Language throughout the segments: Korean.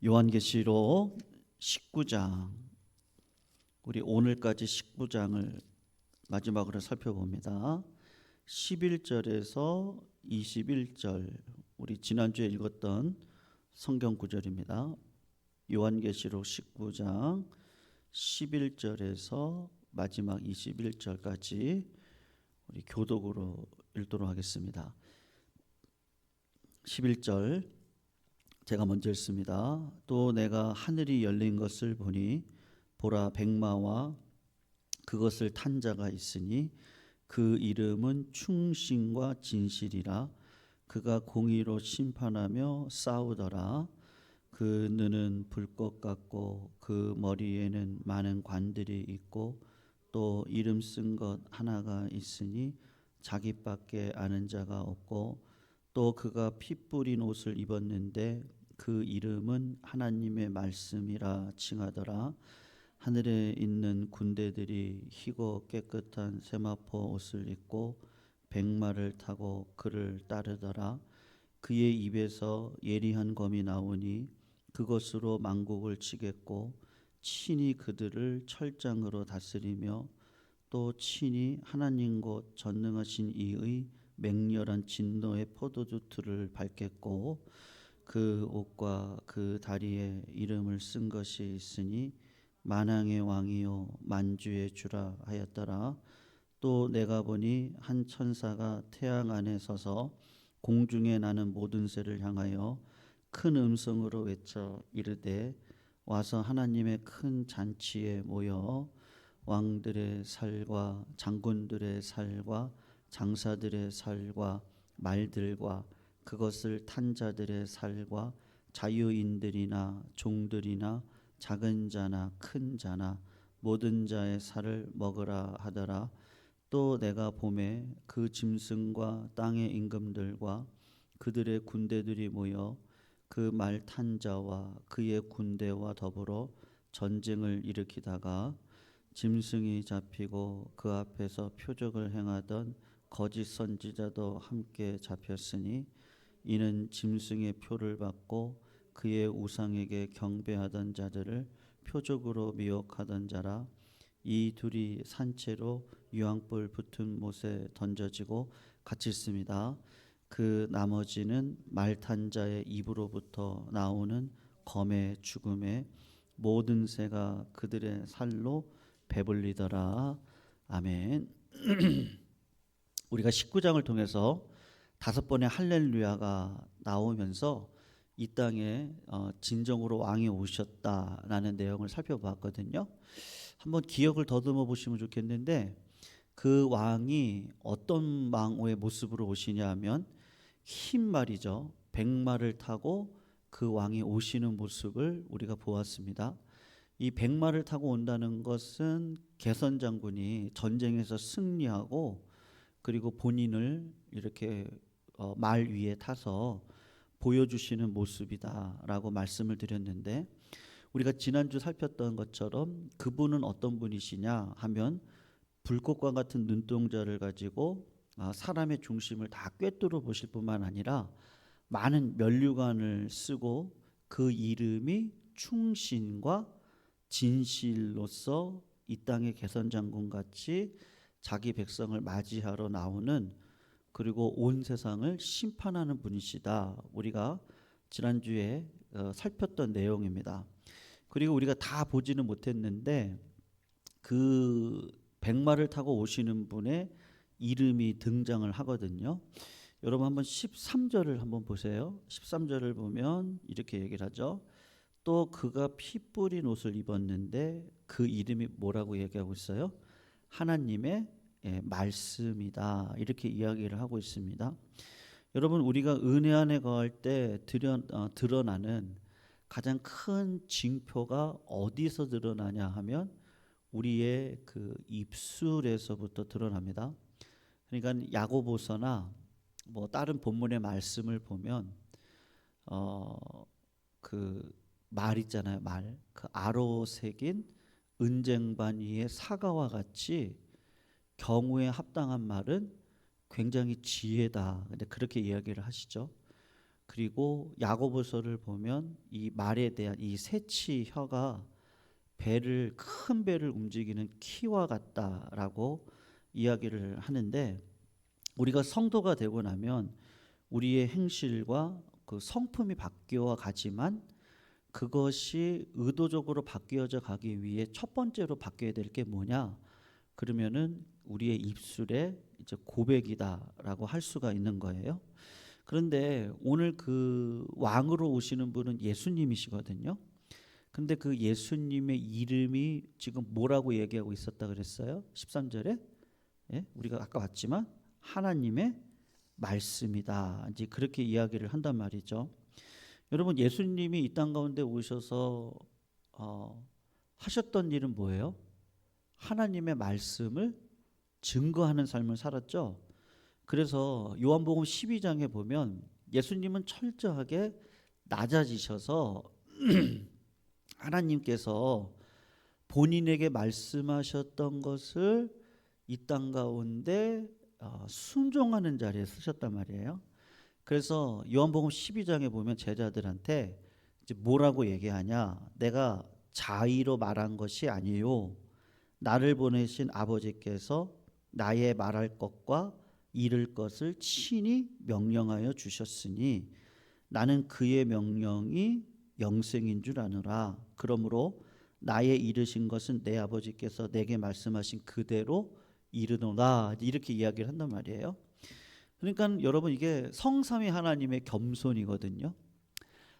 요한계시록 19장, 우리 오늘까지 19장을 마지막으로 살펴봅니다. 11절에서 21절, 우리 지난주에 읽었던 성경 구절입니다. 요한계시록 19장 11절에서 마지막 21절까지 우리 교독으로 읽도록 하겠습니다. 11절 제가 먼저 읽습니다. 또 내가 하늘이 열린 것을 보니 보라, 백마와 그것을 탄 자가 있으니 그 이름은 충신과 진실이라. 그가 공의로 심판하며 싸우더라. 그 눈은 불꽃 같고 그 머리에는 많은 관들이 있고 또 이름 쓴 것 하나가 있으니 자기밖에 아는 자가 없고 또 그가 피 뿌린 옷을 입었는데 그 이름은 하나님의 말씀이라 칭하더라. 하늘에 있는 군대들이 희고 깨끗한 세마포 옷을 입고 백마를 타고 그를 따르더라. 그의 입에서 예리한 검이 나오니 그것으로 만국을 치겠고 친히 그들을 철장으로 다스리며 또 친히 하나님 곧 전능하신 이의 맹렬한 진노의 포도주 틀을 밟겠고 그 옷과 그 다리에 이름을 쓴 것이 있으니 만왕의 왕이요 만주의 주라 하였더라. 또 내가 보니 한 천사가 태양 안에 서서 공중에 나는 모든 새를 향하여 큰 음성으로 외쳐 이르되 와서 하나님의 큰 잔치에 모여 왕들의 살과 장군들의 살과 장사들의 살과 말들과 그것을 탄 자들의 살과 자유인들이나 종들이나 작은 자나 큰 자나 모든 자의 살을 먹으라 하더라. 또 내가 보매 그 짐승과 땅의 임금들과 그들의 군대들이 모여 그 말 탄 자와 그의 군대와 더불어 전쟁을 일으키다가 짐승이 잡히고 그 앞에서 표적을 행하던 거짓 선지자도 함께 잡혔으니 이는 짐승의 표를 받고 그의 우상에게 경배하던 자들을 표적으로 미혹하던 자라. 이 둘이 산채로 유황불 붙은 못에 던져지고 갇혔습니다. 그 나머지는 말 탄 자의 입으로부터 나오는 검의 죽음에 모든 새가 그들의 살로 배불리더라. 아멘. 우리가 19장을 통해서 5번의 할렐루야가 나오면서 이 땅에 진정으로 왕이 오셨다라는 내용을 살펴봤거든요. 한번 기억을 더듬어 보시면 좋겠는데 그 왕이 어떤 왕의 모습으로 오시냐 하면 흰 말이죠. 백마를 타고 그 왕이 오시는 모습을 우리가 보았습니다. 이 백마를 타고 온다는 것은 개선 장군이 전쟁에서 승리하고 그리고 본인을 이렇게 말 위에 타서 보여주시는 모습이다라고 말씀을 드렸는데 우리가 지난주 살폈던 것처럼 그분은 어떤 분이시냐 하면 불꽃과 같은 눈동자를 가지고 사람의 중심을 다 꿰뚫어 보실 뿐만 아니라 많은 면류관을 쓰고 그 이름이 충신과 진실로서 이 땅의 개선장군 같이 자기 백성을 맞이하러 나오는 그리고 온 세상을 심판하는 분이시다. 우리가 지난주에 살폈던 내용입니다. 그리고 우리가 다 보지는 못했는데 그 백마를 타고 오시는 분의 이름이 등장을 하거든요. 여러분 한번 13절을 한번 보세요. 13절을 보면 이렇게 얘기를 하죠. 또 그가 피 뿌린 옷을 입었는데 그 이름이 뭐라고 얘기하고 있어요? 하나님의 말씀이다. 이렇게 이야기를 하고 있습니다. 여러분 우리가 은혜 안에 거할 때 드러나는 가장 큰 징표가 어디서 드러나냐 하면 우리의 그 입술에서부터 드러납니다. 그러니까 야고보서나 뭐 다른 본문의 말씀을 보면 그 말 있잖아요. 말. 그 아로 새긴 은쟁반 위에 사과와 같이 경우에 합당한 말은 굉장히 지혜다. 근데 그렇게 이야기를 하시죠. 그리고 야고보서를 보면 이 말에 대한 이 세치 혀가 큰 배를 움직이는 키와 같다라고 이야기를 하는데, 우리가 성도가 되고 나면 우리의 행실과 그 성품이 바뀌어 가지만 그것이 의도적으로 바뀌어져 가기 위해 첫 번째로 바뀌어야 될 게 뭐냐? 그러면은 우리의 입술에 이제 고백이다라고 할 수가 있는 거예요. 그런데 오늘 그 왕으로 오시는 분은 예수님이시거든요. 근데 그 예수님의 이름이 지금 뭐라고 얘기하고 있었다 그랬어요? 13절에 예? 우리가 아까 봤지만 하나님의 말씀이다. 이제 그렇게 이야기를 한단 말이죠. 여러분, 예수님이 이 땅 가운데 오셔서 하셨던 일은 뭐예요? 하나님의 말씀을 증거하는 삶을 살았죠. 그래서 요한복음 12장에 보면 예수님은 철저하게 낮아지셔서 하나님께서 본인에게 말씀하셨던 것을 이 땅 가운데 순종하는 자리에 쓰셨단 말이에요. 그래서 요한복음 12장에 보면 제자들한테 이제 뭐라고 얘기하냐? 내가 자의로 말한 것이 아니요, 나를 보내신 아버지께서 나의 말할 것과 이를 것을 친히 명령하여 주셨으니 나는 그의 명령이 영생인 줄 아노라. 그러므로 나의 이르신 것은 내 아버지께서 내게 말씀하신 그대로 이르노라. 이렇게 이야기를 한단 말이에요. 그러니까 여러분, 이게 성삼위 하나님의 겸손이거든요.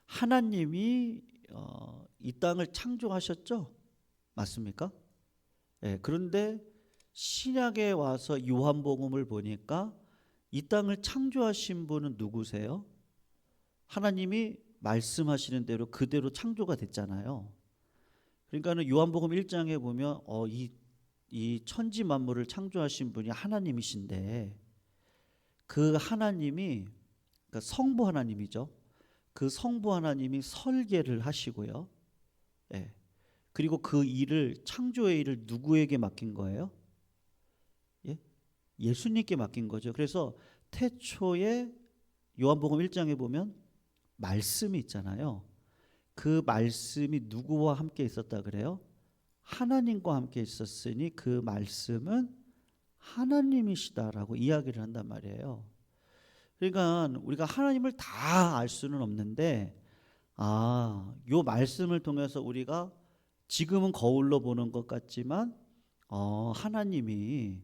하나님이 이 땅을 창조하셨죠? 맞습니까? 예, 그런데 신약에 와서 요한복음을 보니까 이 땅을 창조하신 분은 누구세요? 하나님이 말씀하시는 대로 그대로 창조가 됐잖아요. 그러니까는 요한복음 1장에 보면 이 천지 만물을 창조하신 분이 하나님이신데, 그 하나님이, 그러니까 성부 하나님이죠. 그 성부 하나님이 설계를 하시고요. 예. 그리고 그 일을, 창조의 일을 누구에게 맡긴 거예요? 예? 예수님께 맡긴 거죠. 그래서 태초에 요한복음 1장에 보면 말씀이 있잖아요. 그 말씀이 누구와 함께 있었다 그래요? 하나님과 함께 있었으니 그 말씀은 하나님이시다라고 이야기를 한단 말이에요. 그러니까 우리가 하나님을 다 알 수는 없는데, 요 말씀을 통해서 우리가 지금은 거울로 보는 것 같지만 하나님이,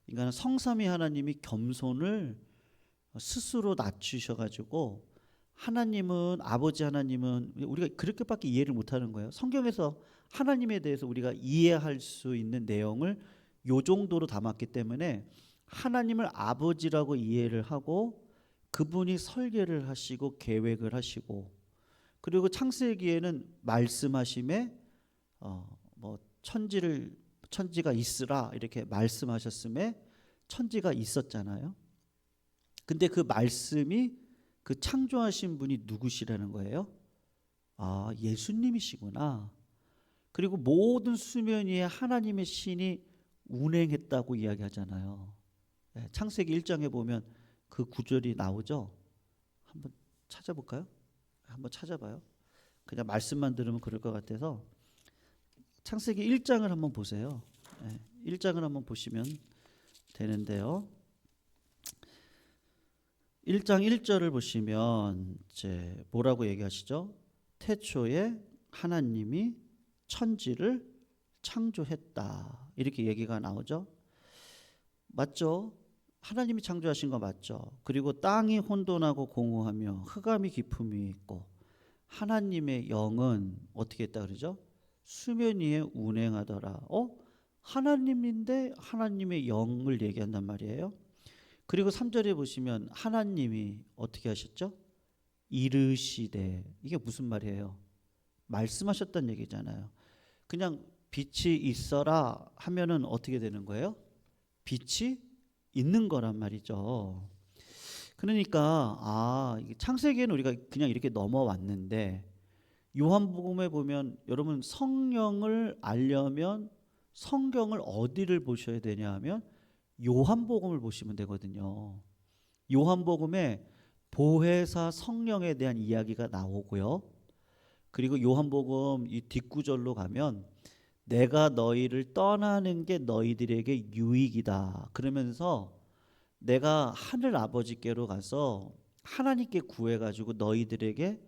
그러니까 성삼위 하나님이 겸손을 스스로 낮추셔가지고, 하나님은, 아버지 하나님은 우리가 그렇게밖에 이해를 못하는 거예요. 성경에서 하나님에 대해서 우리가 이해할 수 있는 내용을 요 정도로 담았기 때문에 하나님을 아버지라고 이해를 하고, 그분이 설계를 하시고 계획을 하시고, 그리고 창세기에는 말씀하심에 뭐 천지가 있으라 이렇게 말씀하셨음에 천지가 있었잖아요. 근데 그 말씀이, 그 창조하신 분이 누구시라는 거예요? 예수님이시구나. 그리고 모든 수면 위에 하나님의 신이 운행했다고 이야기하잖아요. 창세기 1장에 보면 그 구절이 나오죠. 한번 찾아볼까요? 한번 찾아봐요. 그냥 말씀만 들으면 그럴 것 같아서 창세기 1장을 한번 보세요. 1장을 한번 보시면 되는데요. 1장 1절을 보시면 이제 뭐라고 얘기하시죠? 태초에 하나님이 천지를 창조했다. 이렇게 얘기가 나오죠. 맞죠? 하나님이 창조하신 거 맞죠? 그리고 땅이 혼돈하고 공허하며 흑암이 깊음이 있고 하나님의 영은 어떻게 했다 그러죠? 수면 위에 운행하더라. 하나님인데 하나님의 영을 얘기한단 말이에요. 그리고 3절에 보시면 하나님이 어떻게 하셨죠? 이르시되. 이게 무슨 말이에요? 말씀하셨다는 얘기잖아요. 그냥 빛이 있어라 하면은 어떻게 되는 거예요? 빛이 있는 거란 말이죠. 그러니까 창세기에는 우리가 그냥 이렇게 넘어왔는데, 요한복음에 보면 여러분, 성령을 알려면 성경을 어디를 보셔야 되냐 하면 요한복음을 보시면 되거든요. 요한복음에 보혜사 성령에 대한 이야기가 나오고요. 그리고 요한복음 이 뒷구절로 가면 내가 너희를 떠나는 게 너희들에게 유익이다. 그러면서 내가 하늘 아버지께로 가서 하나님께 구해가지고 너희들에게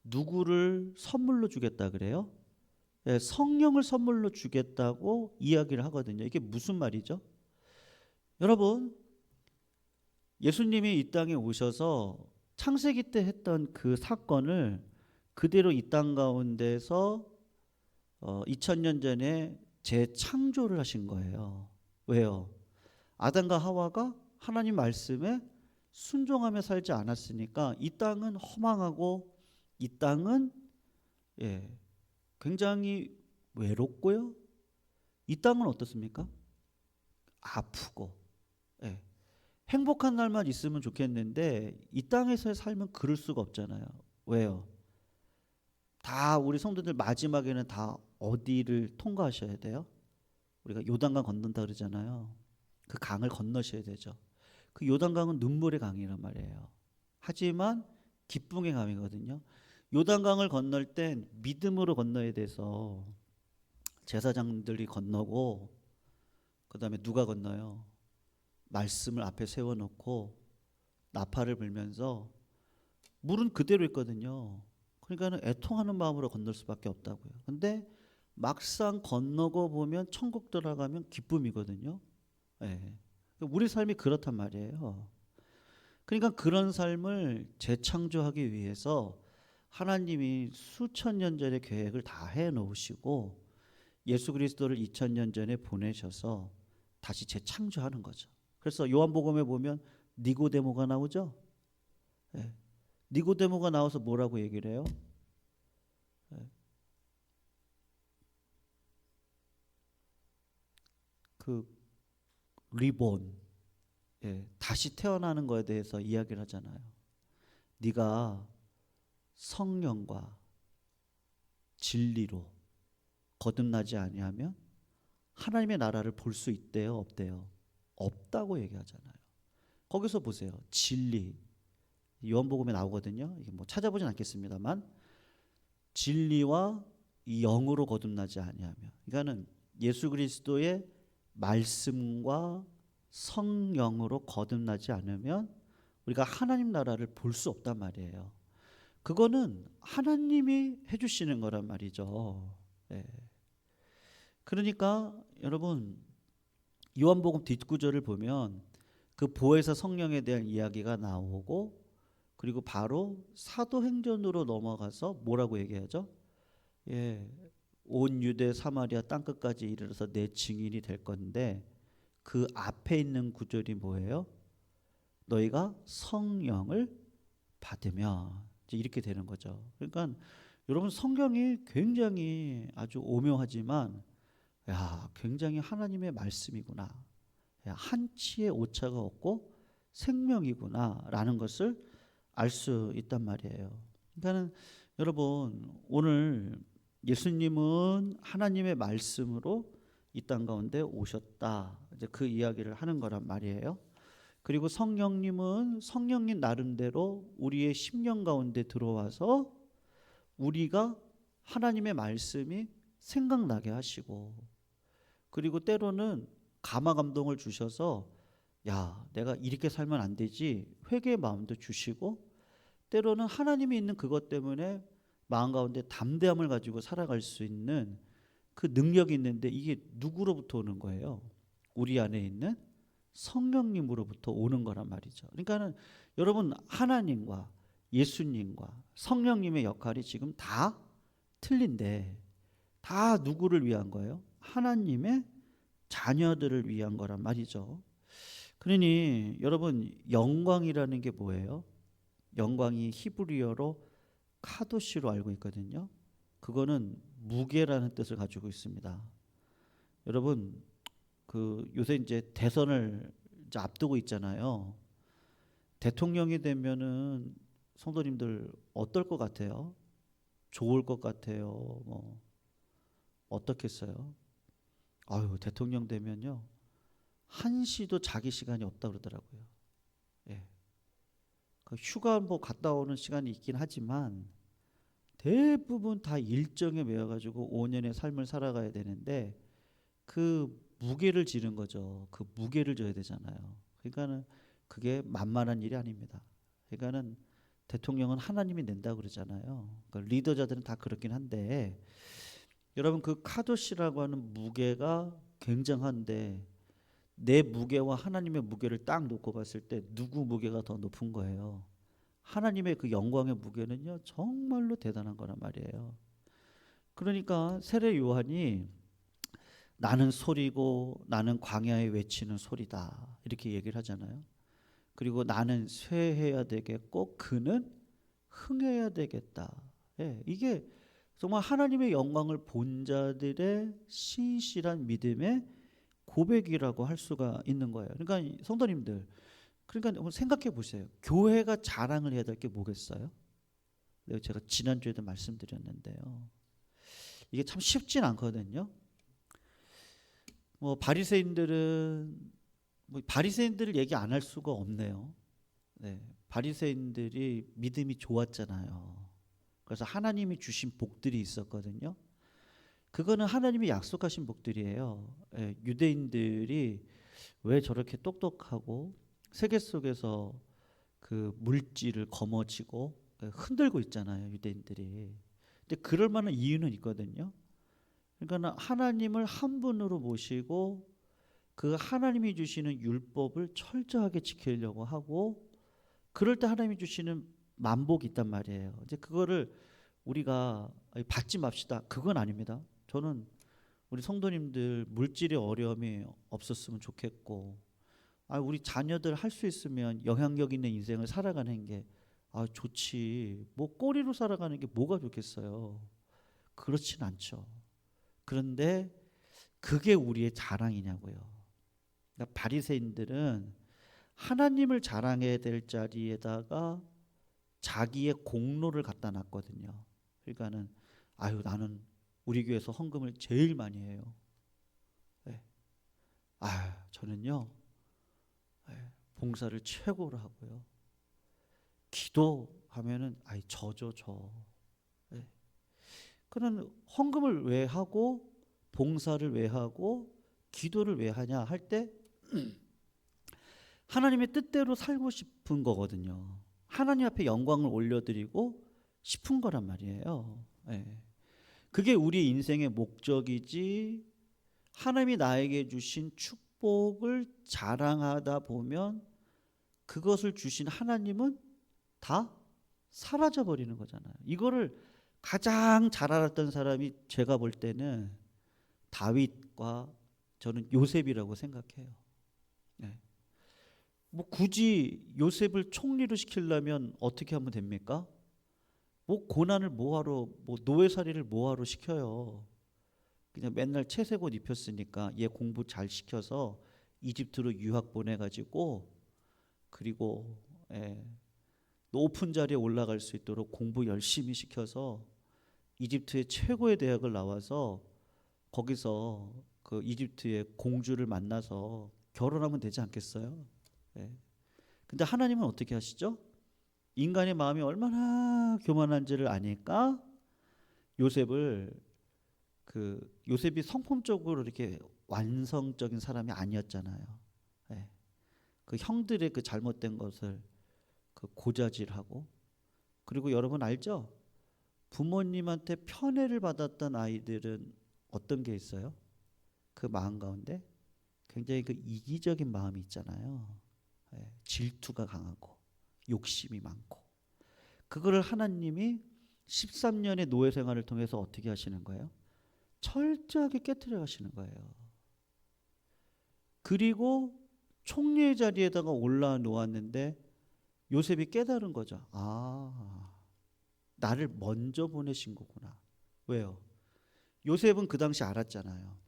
누구를 선물로 주겠다 그래요? 예, 성령을 선물로 주겠다고 이야기를 하거든요. 이게 무슨 말이죠? 여러분, 예수님이 이 땅에 오셔서 창세기 때 했던 그 사건을 그대로 이 땅 가운데서 2000년 전에 재창조를 하신 거예요. 왜요? 아담과 하와가 하나님 말씀에 순종하며 살지 않았으니까 이 땅은 허망하고 이 땅은 굉장히 외롭고요. 이 땅은 어떻습니까? 아프고 행복한 날만 있으면 좋겠는데 이 땅에서의 삶은 그럴 수가 없잖아요. 왜요? 다 우리 성도들 마지막에는 다 어디를 통과하셔야 돼요? 우리가 요단강 건넌다 그러잖아요. 그 강을 건너셔야 되죠. 그 요단강은 눈물의 강이란 말이에요. 하지만 기쁨의 강이거든요. 요단강을 건널 땐 믿음으로 건너야 돼서 제사장들이 건너고 그다음에 누가 건너요? 말씀을 앞에 세워놓고 나팔을 불면서 물은 그대로 있거든요. 그러니까는 애통하는 마음으로 건널 수밖에 없다고요. 근데 막상 건너고 보면 천국 들어가면 기쁨이거든요. 예. 우리 삶이 그렇단 말이에요. 그러니까 그런 삶을 재창조하기 위해서 하나님이 수천 년 전에 계획을 다 해놓으시고 예수 그리스도를 2000년 전에 보내셔서 다시 재창조하는 거죠. 그래서 요한복음에 보면 니고데모가 나오죠. 예. 니고데모가 나와서 뭐라고 얘기를 해요? 그 리본, 다시 태어나는 거에 대해서 이야기를 하잖아요. 네가 성령과 진리로 거듭나지 아니하면 하나님의 나라를 볼 수 있대요, 없대요? 없다고 얘기하잖아요. 거기서 보세요. 진리. 요한복음에 나오거든요. 이게 뭐 찾아보진 않겠습니다만 진리와 영으로 거듭나지 아니하면, 그러니까는 예수 그리스도의 말씀과 성령으로 거듭나지 않으면 우리가 하나님 나라를 볼 수 없단 말이에요. 그거는 하나님이 해주시는 거란 말이죠. 네. 그러니까 여러분 요한복음 뒷구절을 보면 그 보혜사 성령에 대한 이야기가 나오고 그리고 바로 사도행전으로 넘어가서 뭐라고 얘기하죠? 온 유대 사마리아 땅끝까지 이르러서 내 증인이 될 건데 그 앞에 있는 구절이 뭐예요? 너희가 성령을 받으면 이렇게 되는 거죠. 그러니까 여러분 성경이 굉장히 아주 오묘하지만 굉장히 하나님의 말씀이구나. 한치의 오차가 없고 생명이구나라는 것을 알 수 있단 말이에요. 그러니까는 여러분 오늘 예수님은 하나님의 말씀으로 이 땅 가운데 오셨다. 이제 그 이야기를 하는 거란 말이에요. 그리고 성령님은 성령님 나름대로 우리의 심령 가운데 들어와서 우리가 하나님의 말씀이 생각나게 하시고 그리고 때로는 감화 감동을 주셔서 내가 이렇게 살면 안 되지 회개의 마음도 주시고 때로는 하나님이 있는 그것 때문에 마음 가운데 담대함을 가지고 살아갈 수 있는 그 능력이 있는데 이게 누구로부터 오는 거예요? 우리 안에 있는 성령님으로부터 오는 거란 말이죠. 그러니까는 여러분 하나님과 예수님과 성령님의 역할이 지금 다 틀린데 다 누구를 위한 거예요? 하나님의 자녀들을 위한 거란 말이죠. 그러니 여러분 영광이라는 게 뭐예요? 영광이 히브리어로 카도시로 알고 있거든요. 그거는 무게라는 뜻을 가지고 있습니다. 여러분 그 요새 이제 대선을 이제 앞두고 있잖아요. 대통령이 되면은 성도님들 어떨 것 같아요? 좋을 것 같아요? 뭐 어떻겠어요? 대통령 되면요 한시도 자기 시간이 없다 그러더라고요. 예. 그 휴가 뭐 갔다 오는 시간이 있긴 하지만 대부분 다 일정에 매여 가지고 5년의 삶을 살아가야 되는데 그 무게를 지는 거죠. 그 무게를 져야 되잖아요. 그러니까는 그게 만만한 일이 아닙니다. 그러니까는 대통령은 하나님이 낸다 그러잖아요. 그러니까 리더자들은 다 그렇긴 한데 여러분 그 카도시라고 하는 무게가 굉장한데 내 무게와 하나님의 무게를 딱 놓고 봤을 때 누구 무게가 더 높은 거예요? 하나님의 그 영광의 무게는요 정말로 대단한 거란 말이에요. 그러니까 세례 요한이 나는 소리고 나는 광야에 외치는 소리다 이렇게 얘기를 하잖아요. 그리고 나는 쇠해야 되겠고 그는 흥해야 되겠다. 예, 이게 정말 하나님의 영광을 본 자들의 신실한 믿음의 고백이라고 할 수가 있는 거예요. 그러니까 성도님들, 그러니까 한번 생각해 보세요. 교회가 자랑을 해야 될 게 뭐겠어요? 제가 지난주에도 말씀드렸는데요. 이게 참 쉽진 않거든요. 뭐 바리새인들은 뭐 바리새인들을 얘기 안 할 수가 없네요. 네, 바리새인들이 믿음이 좋았잖아요. 그래서 하나님이 주신 복들이 있었거든요. 그거는 하나님이 약속하신 복들이에요. 예, 유대인들이 왜 저렇게 똑똑하고 세계 속에서 그 물질을 거머쥐고 흔들고 있잖아요, 유대인들이. 근데 그럴 만한 이유는 있거든요. 그러니까 하나님을 한 분으로 모시고 그 하나님이 주시는 율법을 철저하게 지키려고 하고 그럴 때 하나님이 주시는 만복이 있단 말이에요. 이제 그거를 우리가 받지 맙시다. 그건 아닙니다. 저는 우리 성도님들 물질의 어려움이 없었으면 좋겠고, 우리 자녀들 할 수 있으면 영향력 있는 인생을 살아가는 게 좋지. 뭐 꼬리로 살아가는 게 뭐가 좋겠어요. 그렇진 않죠. 그런데 그게 우리의 자랑이냐고요. 그러니까 바리새인들은 하나님을 자랑해야 될 자리에다가 자기의 공로를 갖다 놨거든요. 그러니까는 나는 우리 교회에서 헌금을 제일 많이 해요. 네. 저는요 봉사를 최고로 하고요. 기도하면은 저죠 저. 네. 그는 헌금을 왜 하고 봉사를 왜 하고 기도를 왜 하냐 할 때 하나님의 뜻대로 살고 싶은 거거든요. 하나님 앞에 영광을 올려드리고 싶은 거란 말이에요. 네. 그게 우리 인생의 목적이지 하나님이 나에게 주신 축복을 자랑하다 보면 그것을 주신 하나님은 다 사라져 버리는 거잖아요. 이거를 가장 잘 알았던 사람이 제가 볼 때는 다윗과 저는 요셉이라고 생각해요. 네. 뭐 굳이 요셉을 총리로 시키려면 어떻게 하면 됩니까? 뭐 고난을 뭐하러 뭐 노예살이를 뭐하러 시켜요. 그냥 맨날 채색 옷 입혔으니까 얘 공부 잘 시켜서 이집트로 유학 보내가지고 그리고 높은 자리에 올라갈 수 있도록 공부 열심히 시켜서 이집트의 최고의 대학을 나와서 거기서 그 이집트의 공주를 만나서 결혼하면 되지 않겠어요? 근데 하나님은 어떻게 하시죠? 인간의 마음이 얼마나 교만한지를 아니까 요셉이 성품적으로 이렇게 완성적인 사람이 아니었잖아요. 그 형들의 그 잘못된 것을 그 고자질하고 그리고 여러분 알죠? 부모님한테 편애를 받았던 아이들은 어떤 게 있어요? 그 마음 가운데 굉장히 그 이기적인 마음이 있잖아요. 질투가 강하고 욕심이 많고 그거를 하나님이 13년의 노예 생활을 통해서 어떻게 하시는 거예요? 철저하게 깨트려 가시는 거예요. 그리고 총리의 자리에다가 올라 놓았는데 요셉이 깨달은 거죠. 나를 먼저 보내신 거구나. 왜요? 요셉은 그 당시 알았잖아요.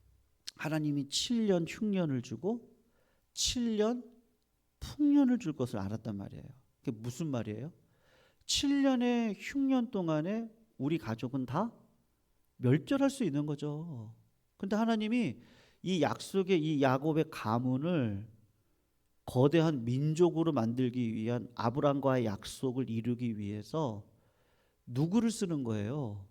하나님이 7년 흉년을 주고 7년 풍년을 줄 것을 알았단 말이에요. 그게 무슨 말이에요? 7년의 흉년 동안에 우리 가족은 다 멸절할 수 있는 거죠. 근데 하나님이 이 약속의 이 야곱의 가문을 거대한 민족으로 만들기 위한 아브라함과의 약속을 이루기 위해서 누구를 쓰는 거예요?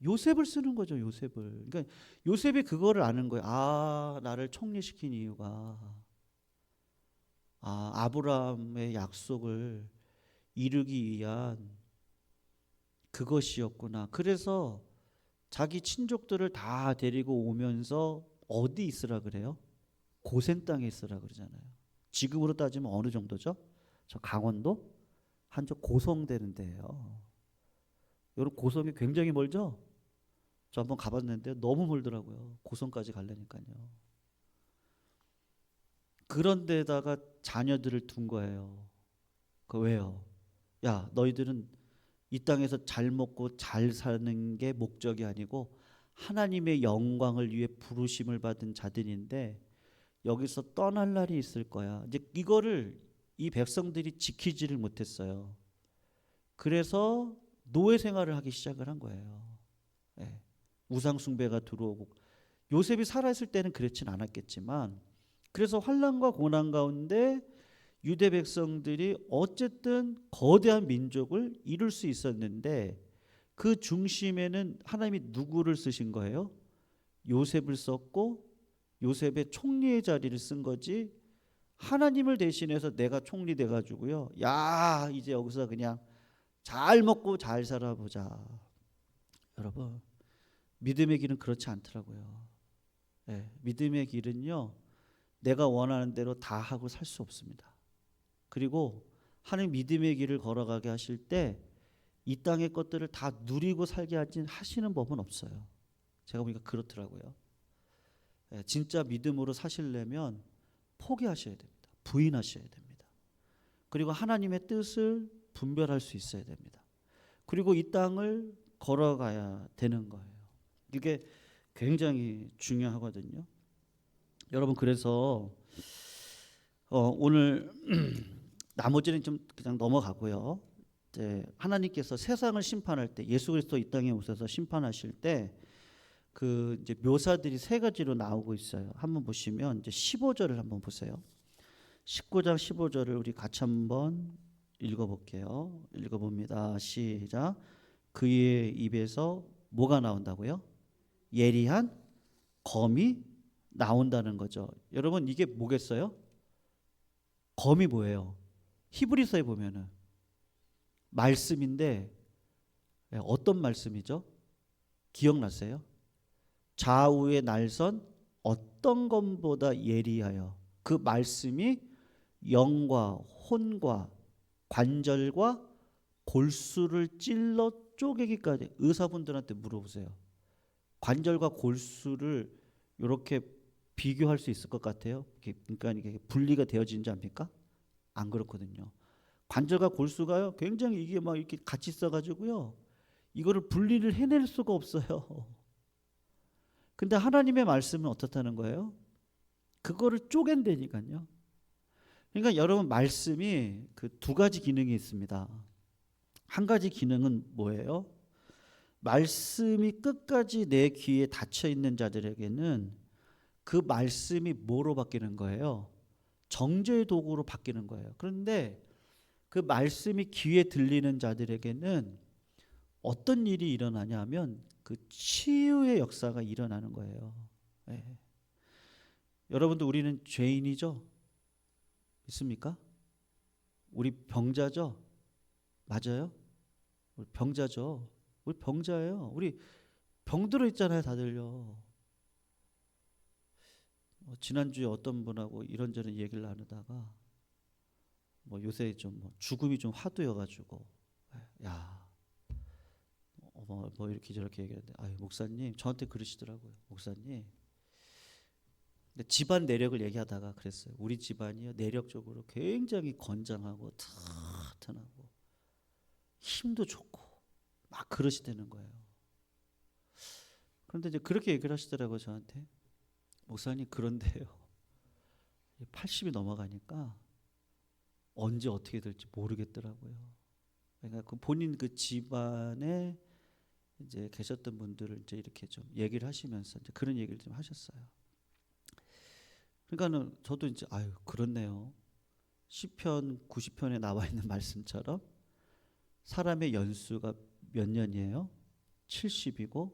요셉을 쓰는 거죠. 요셉을. 그러니까 요셉이 그거를 아는 거예요. 아, 나를 총리시킨 이유가 아브라함의 약속을 이루기 위한 그것이었구나. 그래서 자기 친족들을 다 데리고 오면서 어디 있으라 그래요? 고센 땅에 있으라 그러잖아요. 지금으로 따지면 어느 정도죠? 저 강원도 한쪽 고성되는 데예요. 여러분 고성이 굉장히 멀죠? 저 한번 가봤는데 너무 멀더라고요. 고성까지 가려니까요. 그런 데다가 자녀들을 둔 거예요. 그 왜요? 야, 너희들은 이 땅에서 잘 먹고 잘 사는 게 목적이 아니고 하나님의 영광을 위해 부르심을 받은 자들인데 여기서 떠날 날이 있을 거야. 이제 이거를 이 백성들이 지키지를 못했어요. 그래서 노예 생활을 하기 시작을 한 거예요. 예. 우상 숭배가 들어오고 요셉이 살아있을 때는 그렇진 않았겠지만 그래서 환난과 고난 가운데 유대 백성들이 어쨌든 거대한 민족을 이룰 수 있었는데 그 중심에는 하나님이 누구를 쓰신 거예요? 요셉을 썼고 요셉의 총리의 자리를 쓴 거지 하나님을 대신해서 내가 총리 돼가지고요. 야, 이제 여기서 그냥 잘 먹고 잘 살아보자. 여러분, 믿음의 길은 그렇지 않더라고요. 네, 믿음의 길은요. 내가 원하는 대로 다 하고 살 수 없습니다. 그리고 하나님 믿음의 길을 걸어가게 하실 때 이 땅의 것들을 다 누리고 살게 하시는 법은 없어요. 제가 보니까 그렇더라고요. 네, 진짜 믿음으로 사시려면 포기하셔야 됩니다. 부인하셔야 됩니다. 그리고 하나님의 뜻을 분별할 수 있어야 됩니다. 그리고 이 땅을 걸어가야 되는 거예요. 이게 굉장히 중요하거든요. 여러분 그래서 오늘 나머지는 좀 그냥 넘어가고요. 이제 하나님께서 세상을 심판할 때 예수 그리스도 이 땅에 오셔서 심판하실 때 그 이제 묘사들이 세 가지로 나오고 있어요. 한번 보시면 이제 15절을 한번 보세요. 19장 15절을 우리 같이 한번 읽어볼게요. 읽어봅니다. 시작. 그의 입에서 뭐가 나온다고요? 예리한 검이 나온다는 거죠. 여러분 이게 뭐겠어요? 검이 뭐예요? 히브리서에 보면은 말씀인데 어떤 말씀이죠? 기억나세요? 좌우의 날선 어떤 검보다 예리하여 그 말씀이 영과 혼과 관절과 골수를 찔러 쪼개기까지. 의사분들한테 물어보세요. 관절과 골수를 이렇게 비교할 수 있을 것 같아요? 그러니까 이게 분리가 되어지는지 압니까? 안 그렇거든요. 관절과 골수가요, 굉장히 이게 막 이렇게 같이 있어가지고요, 이거를 분리를 해낼 수가 없어요. 근데 하나님의 말씀은 어떻다는 거예요? 그거를 쪼갠다니까요. 그러니까 여러분 말씀이 그 두 가지 기능이 있습니다. 한 가지 기능은 뭐예요? 말씀이 끝까지 내 귀에 닫혀 있는 자들에게는 그 말씀이 뭐로 바뀌는 거예요? 정죄의 도구로 바뀌는 거예요. 그런데 그 말씀이 귀에 들리는 자들에게는 어떤 일이 일어나냐면 그 치유의 역사가 일어나는 거예요. 네. 여러분도 우리는 죄인이죠? 있습니까? 우리 병자죠? 맞아요? 우리 병자죠? 우리 병자예요. 우리 병들어 있잖아요, 다들요. 지난주에 어떤 분하고 이런저런 얘기를 나누다가 요새 좀 죽음이 좀 화두여가지고 야, 이렇게 저렇게 얘기하는데 목사님 저한테 그러시더라고요. 목사님, 근데 집안 내력을 얘기하다가 그랬어요. 우리 집안이요 내력적으로 굉장히 건장하고 튼튼하고 힘도 좋고 막 그러시다는 거예요. 그런데 이제 그렇게 얘기를 하시더라고요 저한테. 목사님 그런데요 80이 넘어가니까 언제 어떻게 될지 모르겠더라고요. 그러니까 그 본인 그 집안에 이제 계셨던 분들을 이제 이렇게 좀 얘기를 하시면서 이제 그런 얘기를 좀 하셨어요. 그러니까는 저도 이제 그렇네요. 시편 90편에 나와 있는 말씀처럼 사람의 연수가 몇 년이에요? 70이고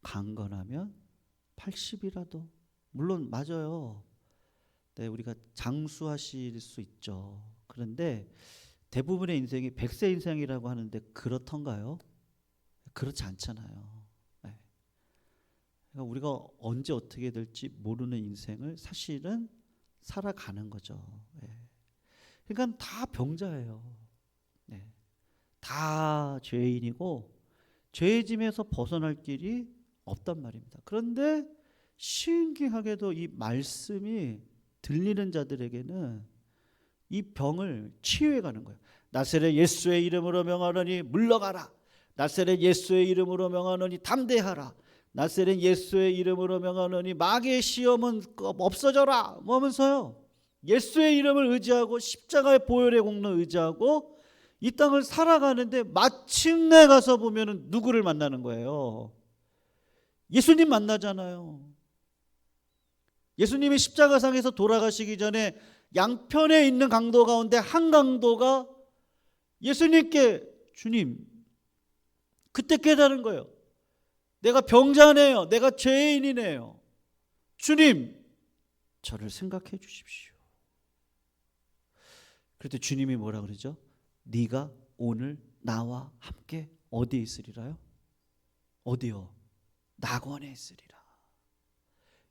강건하면 80이라도 물론 맞아요. 네, 우리가 장수하실 수 있죠. 그런데 대부분의 인생이 100세 인생이라고 하는데 그렇던가요? 그렇지 않잖아요. 네. 그러니까 우리가 언제 어떻게 될지 모르는 인생을 사실은 살아가는 거죠. 네. 그러니까 다 병자예요. 네. 다 죄인이고 죄의 짐에서 벗어날 길이 없단 말입니다. 그런데 신기하게도 이 말씀이 들리는 자들에게는 이 병을 치유해 가는 거예요. 나사렛 예수의 이름으로 명하노니 물러가라. 나사렛 예수의 이름으로 명하노니 담대하라. 나사렛 예수의 이름으로 명하노니 마귀의 시험은 없어져라. 뭐 하면서요? 예수의 이름을 의지하고 십자가의 보혈의 공로를 의지하고 이 땅을 살아가는데 마침내 가서 보면은 누구를 만나는 거예요? 예수님 만나잖아요. 예수님이 십자가상에서 돌아가시기 전에 양편에 있는 강도 가운데 한 강도가 예수님께 주님, 그때 깨달은 거예요. 내가 병자네요. 내가 죄인이네요. 주님, 저를 생각해 주십시오. 그때 주님이 뭐라 그러죠? 네가 오늘 나와 함께 어디에 있으리라요? 어디요? 낙원에 있으리라.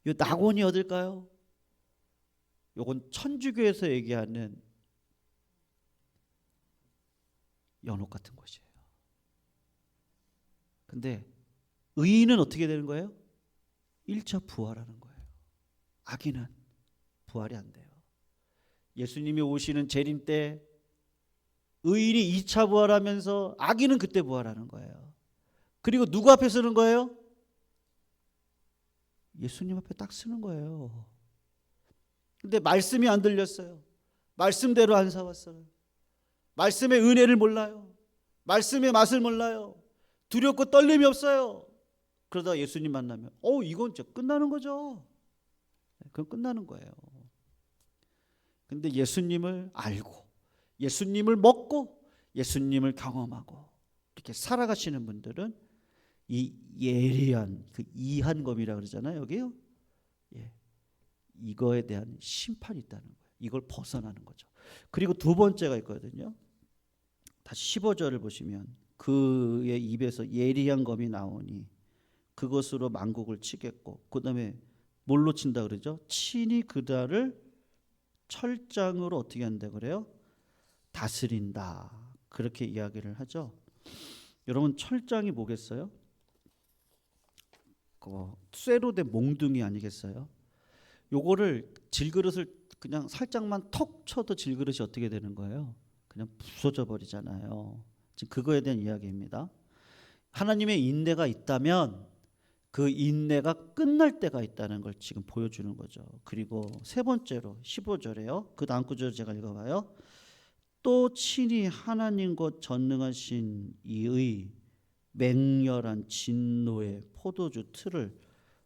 이 낙원이 어딜까요? 요건 천주교에서 얘기하는 연옥 같은 곳이에요. 근데 의인은 어떻게 되는 거예요? 1차 부활하는 거예요. 악인은 부활이 안 돼요. 예수님이 오시는 재림 때 의인이 2차 부활하면서 악인은 그때 부활하는 거예요. 그리고 누구 앞에 서는 거예요? 예수님 앞에 딱 서는 거예요. 근데 말씀이 안 들렸어요. 말씀대로 안 살았어요. 말씀의 은혜를 몰라요. 말씀의 맛을 몰라요. 두렵고 떨림이 없어요. 그러다 예수님 만나면 이건 진짜 끝나는 거죠. 그건 끝나는 거예요. 근데 예수님을 알고 예수님을 먹고 예수님을 경험하고 이렇게 살아가시는 분들은 이 예리한 그 이한검이라고 그러잖아요. 여기요. 예. 이거에 대한 심판이 있다는 거예요. 이걸 벗어나는 거죠. 그리고 두 번째가 있거든요. 다시 15절을 보시면 그의 입에서 예리한 검이 나오니 그것으로 만국을 치겠고 그 다음에 뭘로 친다 그러죠? 친히 그달을 철장으로 어떻게 한다 그래요? 다스린다. 그렇게 이야기를 하죠. 여러분 철장이 뭐겠어요? 쇠로 된 몽둥이 아니겠어요? 요거를 질그릇을 그냥 살짝만 톡 쳐도 질그릇이 어떻게 되는 거예요? 그냥 부서져 버리잖아요. 지금 그거에 대한 이야기입니다. 하나님의 인내가 있다면 그 인내가 끝날 때가 있다는 걸 지금 보여주는 거죠. 그리고 세 번째로 15절에요. 그 다음 구절 제가 읽어봐요. 또 친히 하나님 곧 전능하신 이의 맹렬한 진노의 포도주 틀을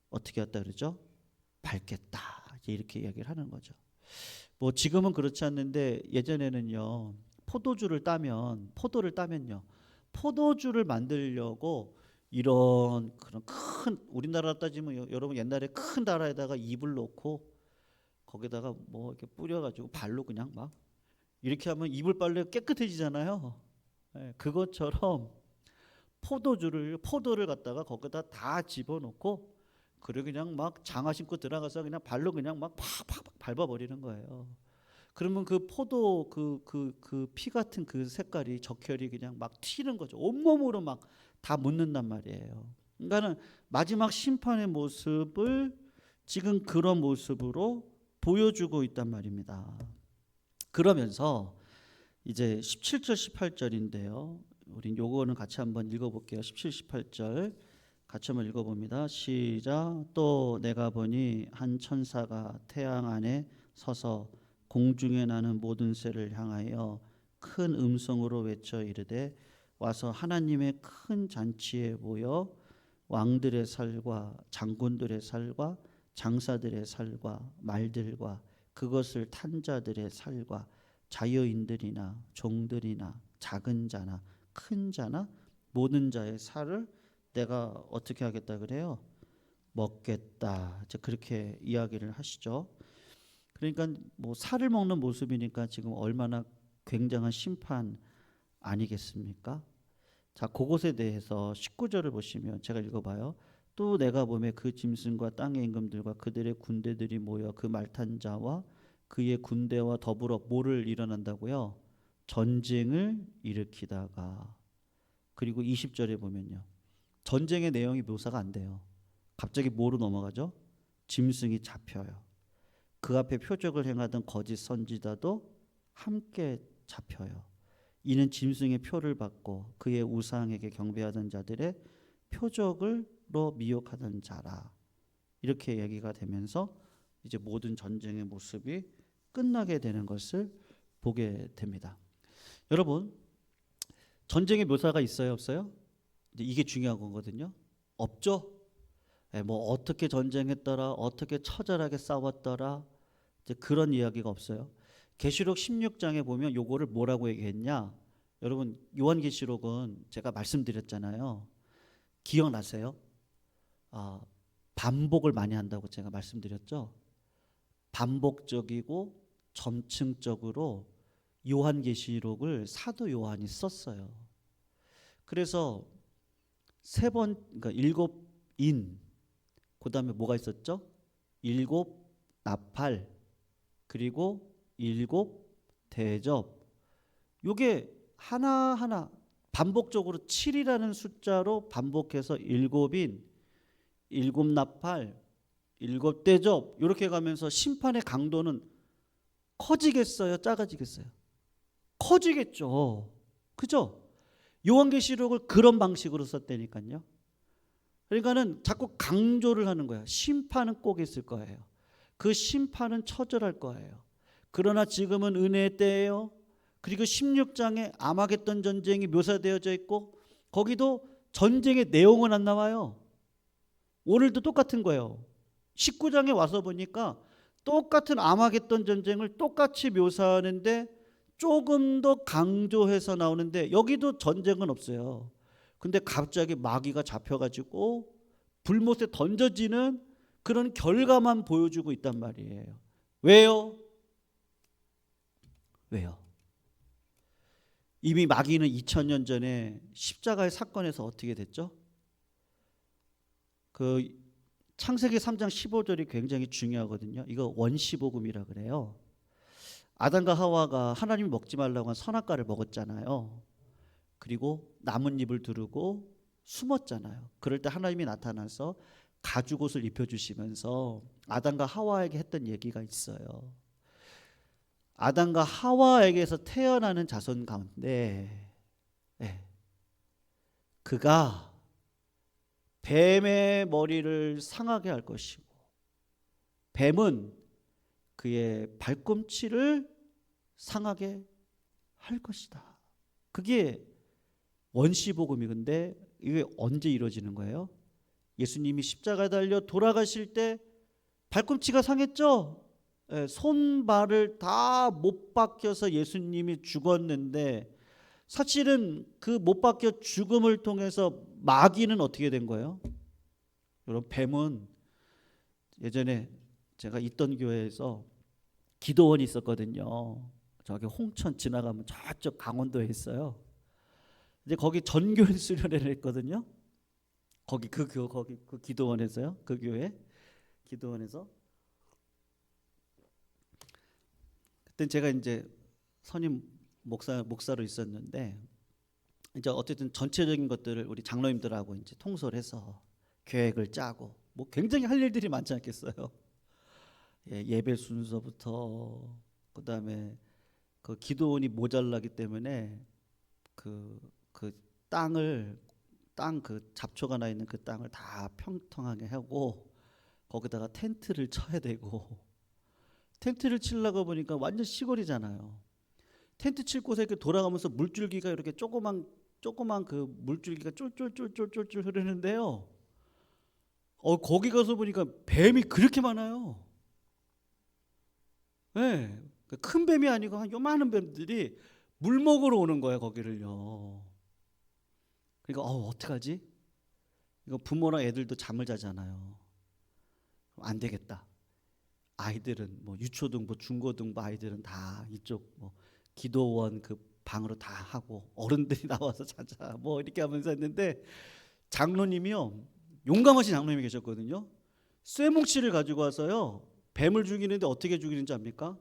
어떻게 했다 그러죠? 밟겠다. 이렇게 이야기를 하는 거죠. 뭐 지금은 그렇지 않는데 예전에는요. 포도를 따면요. 포도주를 만들려고 이런 그런 큰 우리나라 따지면 여러분 옛날에 큰 다라에다가 잎을 놓고 거기다가 뭐 이렇게 뿌려가지고 발로 그냥 막 이렇게 하면 잎을 빨래 깨끗해지잖아요. 네, 그것처럼 포도를 갖다가 거기다 다 집어넣고 그리고 그냥 막 장화 신고 들어가서 그냥 발로 그냥 막 팍팍 밟아버리는 거예요. 그러면 그 포도 그 피 같은 그 색깔이 적혈이 그냥 막 튀는 거죠. 온몸으로 막 다 묻는단 말이에요. 그러니까는 마지막 심판의 모습을 지금 그런 모습으로 보여주고 있단 말입니다. 그러면서 이제 17절 18절인데요. 우린 요거는 같이 한번 읽어볼게요. 17, 18절 같이 한번 읽어봅니다. 시작. 또 내가 보니 한 천사가 태양 안에 서서 공중에 나는 모든 새를 향하여 큰 음성으로 외쳐 이르되 와서 하나님의 큰 잔치에 모여 왕들의 살과 장군들의 살과 장사들의 살과 말들과 그것을 탄 자들의 살과 자여인들이나 종들이나 작은 자나 큰 자나 모든 자의 살을 내가 어떻게 하겠다 그래요? 먹겠다. 이제 그렇게 이야기를 하시죠. 그러니까 뭐 살을 먹는 모습이니까 지금 얼마나 굉장한 심판 아니겠습니까? 자, 그것에 대해서 19절을 보시면 제가 읽어봐요. 또 내가 보매 그 짐승과 땅의 임금들과 그들의 군대들이 모여 그 말탄 자와 그의 군대와 더불어 뭐를 일어난다고요? 전쟁을 일으키다가. 그리고 20절에 보면요, 전쟁의 내용이 묘사가 안 돼요. 갑자기 뭐로 넘어가죠? 짐승이 잡혀요. 그 앞에 표적을 행하던 거짓 선지자도 함께 잡혀요. 이는 짐승의 표를 받고 그의 우상에게 경배하던 자들의 표적을로 미혹하던 자라. 이렇게 얘기가 되면서 이제 모든 전쟁의 모습이 끝나게 되는 것을 보게 됩니다. 여러분, 전쟁의 묘사가 있어요, 없어요? 이게 중요한 거거든요. 없죠? 뭐 어떻게 전쟁했더라, 어떻게 처절하게 싸웠더라, 이제 그런 이야기가 없어요. 계시록 16장에 보면 요거를 뭐라고 얘기했냐? 여러분, 요한계시록은 제가 말씀드렸잖아요. 기억나세요? 반복을 많이 한다고 제가 말씀드렸죠. 반복적이고 점층적으로 요한계시록을 사도 요한이 썼어요. 그래서 세 번, 그러니까 일곱 인, 그 다음에 뭐가 있었죠? 일곱 나팔, 그리고 일곱 대접. 요게 하나하나 반복적으로 7이라는 숫자로 반복해서 일곱인, 일곱 나팔, 일곱 대접 이렇게 가면서 심판의 강도는 커지겠어요? 작아지겠어요? 커지겠죠. 그죠? 요한계시록을 그런 방식으로 썼다니까요. 그러니까는 자꾸 강조를 하는 거야. 심판은 꼭 있을 거예요. 그 심판은 처절할 거예요. 그러나 지금은 은혜의 때예요. 그리고 16장에 아마겟돈 전쟁이 묘사되어져 있고 거기도 전쟁의 내용은 안 나와요. 오늘도 똑같은 거예요. 19장에 와서 보니까 똑같은 아마겟돈 전쟁을 똑같이 묘사하는데 조금 더 강조해서 나오는데 여기도 전쟁은 없어요. 근데 갑자기 마귀가 잡혀가지고 불못에 던져지는 그런 결과만 보여주고 있단 말이에요. 왜요? 왜요? 이미 마귀는 2000년 전에 십자가의 사건에서 어떻게 됐죠? 그 창세기 3장 15절이 굉장히 중요하거든요. 이거 원시복음이라 그래요. 아담과 하와가 하나님이 먹지 말라고 한 선악과를 먹었잖아요. 그리고 나뭇잎을 두르고 숨었잖아요. 그럴 때 하나님이 나타나서 가죽옷을 입혀주시면서 아담과 하와에게 했던 얘기가 있어요. 아담과 하와에게서 태어나는 자손 가운데 그가 뱀의 머리를 상하게 할 것이고 뱀은 그의 발꿈치를 상하게 할 것이다. 그게 원시복음이. 근데 이게 언제 이루어지는 거예요? 예수님이 십자가에 달려 돌아가실 때 발꿈치가 상했죠? 손발을 다 못 박혀서 예수님이 죽었는데 사실은 그 못 박혀 죽음을 통해서 마귀는 어떻게 된 거예요? 여러분, 뱀은 예전에 제가 있던 교회에서 기도원이 있었거든요. 저기 홍천 지나가면 저쪽 강원도에 있어요. 이제 거기 전교회 수련회를 했거든요. 거기 그 기도원에서요. 그 교회 기도원에서. 그때 제가 이제 선임 목사로 있었는데 이제 어쨌든 전체적인 것들을 우리 장로님들하고 이제 통솔 해서 계획을 짜고 뭐 굉장히 할 일들이 많지 않겠어요. 예배 순서부터 그다음에 그 기도원이 모자라기 때문에 그 땅 그 잡초가 나 있는 그 땅을 다 평평하게 하고 거기다가 텐트를 쳐야 되고 텐트를 치려고 보니까 완전 시골이잖아요. 텐트 칠 곳에 이렇게 돌아가면서 물줄기가 이렇게 조그만 그 물줄기가 쫄쫄쫄쫄쫄 흐르는데요. 거기 가서 보니까 뱀이 그렇게 많아요. 네, 큰 뱀이 아니고 한 요만한 뱀들이 물 먹으러 오는 거예요, 거기를요. 그러니까 어떡하지? 이거 부모랑 애들도 잠을 자잖아요. 안 되겠다. 아이들은 뭐 유초등부, 중고등부 아이들은 다 이쪽 뭐 기도원 그 방으로 다 하고 어른들이 나와서 자자 뭐 이렇게 하면서 했는데, 장로님이요, 용감하신 장로님이 계셨거든요. 쇠뭉치를 가지고 와서요, 뱀을 죽이는데 어떻게 죽이는지 압니까?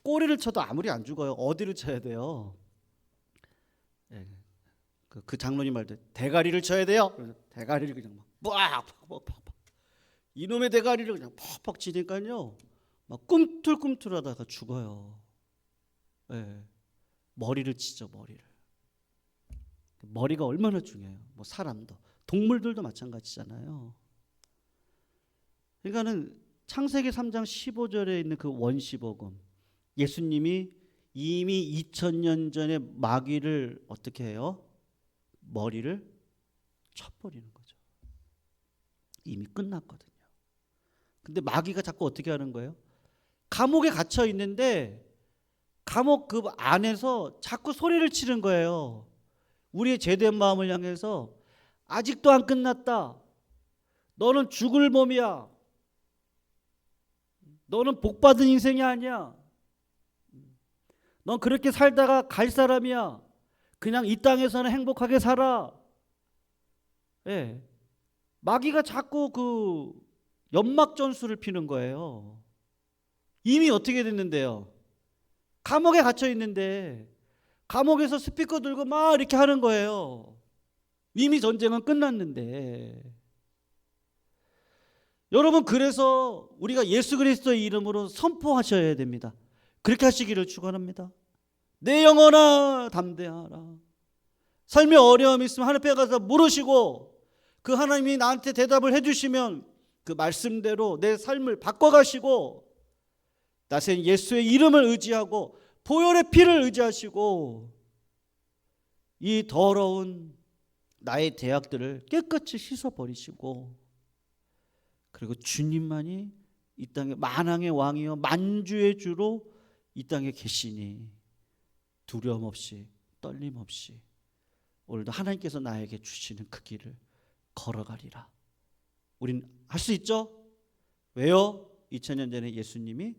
꼬리를 쳐도 아무리 안 죽어요. 어디를 쳐야 돼요? 예, 그 장로님 말대 대가리를 쳐야 돼요. 그래서 대가리를 그냥 막 빡 이놈의 대가리를 그냥 퍽퍽 치니까요, 막 꿈틀꿈틀하다가 죽어요. 예, 머리를 치죠, 머리를. 머리가 얼마나 중요해요. 뭐 사람도, 동물들도 마찬가지잖아요. 그러니까는 창세기 3장 15절에 있는 그 원시복음, 예수님이 이미 2000년 전에 마귀를 어떻게 해요? 머리를 쳐버리는 거죠. 이미 끝났거든요. 근데 마귀가 자꾸 어떻게 하는 거예요? 감옥에 갇혀 있는데 감옥 그 안에서 자꾸 소리를 치는 거예요. 우리의 죄된 마음을 향해서 아직도 안 끝났다. 너는 죽을 몸이야. 너는 복받은 인생이 아니야. 넌 그렇게 살다가 갈 사람이야. 그냥 이 땅에서는 행복하게 살아. 예. 마귀가 자꾸 그 연막 전술을 피는 거예요. 이미 어떻게 됐는데요? 감옥에 갇혀 있는데 감옥에서 스피커 들고 막 이렇게 하는 거예요. 이미 전쟁은 끝났는데. 여러분, 그래서 우리가 예수 그리스도의 이름으로 선포하셔야 됩니다. 그렇게 하시기를 축원합니다. 내 영혼아 담대하라. 삶에 어려움이 있으면 하나님 앞에 가서 물으시고, 그 하나님이 나한테 대답을 해주시면 그 말씀대로 내 삶을 바꿔가시고, 나선 예수의 이름을 의지하고 보혈의 피를 의지하시고, 이 더러운 나의 죄악들을 깨끗이 씻어버리시고, 그리고 주님만이 이 땅의 만왕의 왕이요 만주의 주로 이 땅에 계시니 두려움 없이 떨림 없이 오늘도 하나님께서 나에게 주시는 그 길을 걸어가리라. 우린 할 수 있죠? 왜요? 2000년 전에 예수님이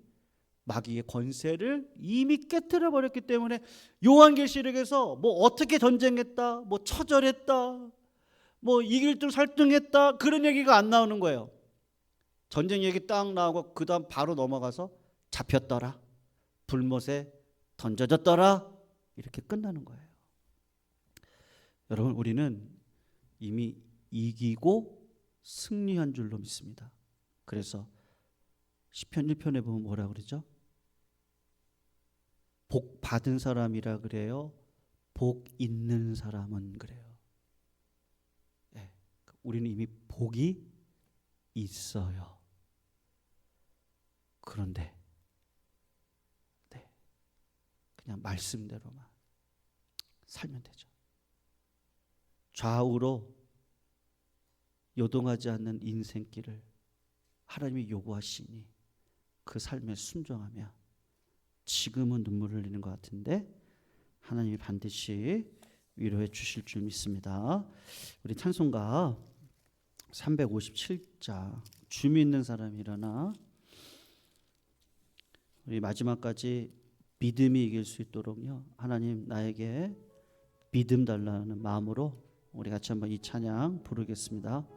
마귀의 권세를 이미 깨트려 버렸기 때문에. 요한계시록에서 뭐 어떻게 전쟁했다, 뭐 처절했다, 뭐 이길 줄 살등했다, 그런 얘기가 안 나오는 거예요. 전쟁 얘기 딱 나오고 그 다음 바로 넘어가서 잡혔더라, 불못에 던져졌더라, 이렇게 끝나는 거예요. 여러분, 우리는 이미 이기고 승리한 줄로 믿습니다. 그래서 시편 1편에 보면 뭐라 그러죠? 복 받은 사람이라 그래요? 복 있는 사람은 그래요? 네, 우리는 이미 복이 있어요. 그런데 그냥 말씀대로만 살면 되죠. 좌우로 요동하지 않는 인생길을 하나님이 요구하시니 그 삶에 순종하며, 지금은 눈물을 흘리는 것 같은데 하나님이 반드시 위로해 주실 줄 믿습니다. 우리 찬송가 357자 줌이 있는 사람이 일어나, 우리 마지막까지 믿음이 이길 수 있도록요, 하나님 나에게 믿음 달라는 마음으로 우리 같이 한번 이 찬양 부르겠습니다.